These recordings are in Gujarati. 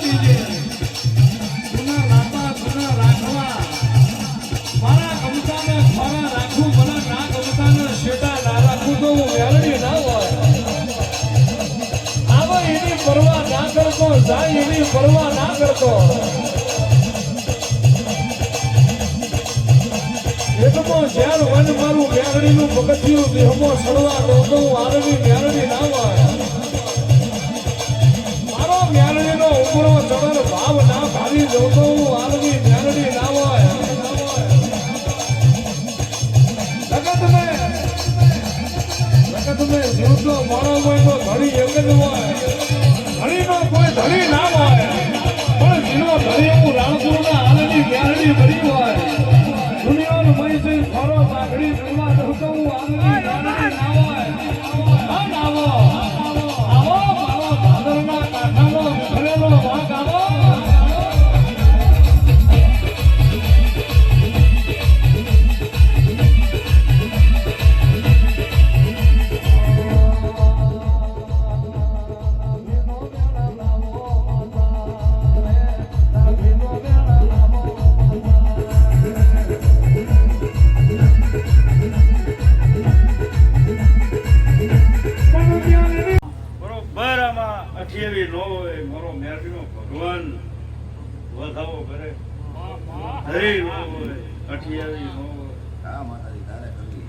દીજે સુના લાંબા સુના રાખવા મારા કમતાને ખોરા રાખું મને ના કમતાને શેટા ના રાખું તો હું વેલડી ના હોય આવે એની પરવા ના કરતો જાય એની પરવા ના કરતો એકમો ઝેર વન મારું મેરડીનું પગથિયું દેહમો સડવા દઉં તો હું આરવી મેરડી ના હોય મારો મેરડીનો ઉમરો ચડર ભાવ ના ભાવી દઉં તો હું આરવી મેરડી ના હોય જગત મેં જીવતો મારો હોય તો ધણી એક જ હોય ધણીનો કોઈ ધણી ના હોય પણ જીનો ધણી હું રાણપુરના આલની મેરડી ભરી હોય દુનિયાનો મય ખરો પાઘડી કરવા દઉં તો હું આલની મેરડી ના હોય આવો મારો ભાદરના કાંઠાનો ઘરેલો વાઘ આવો મારો મેરડીનો ભગવાન વધાવો કરે હરી નો હોય અઠિયાવી નો હોય હા માતાજી તારે કરવી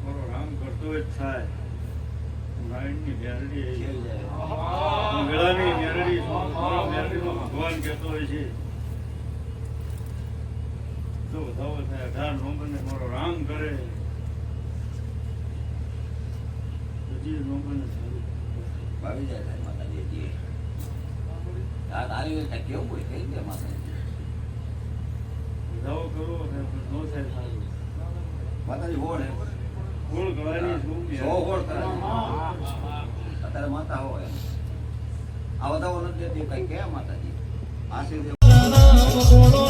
મારો રામ કરતો જ થાય નારાયણની મેરડી મેળાની મેરડી મારો મેરડીનો ભગવાન કહેતો હોય છે તો વધાવો થાય 18 નોંબરને મારો રામ કરે હજી નોંબરને ભાવી જાય માતાજી તારી કેવું હોય કઈ દે માતાજી વધાવો કરો ને નો થાય સારું માતાજી હોળ હોળ ગળાની હોળ અત્યારે માતા હોય આ વધાવો નથી દેતી કઈ કે માતાજી આશીર્વાદ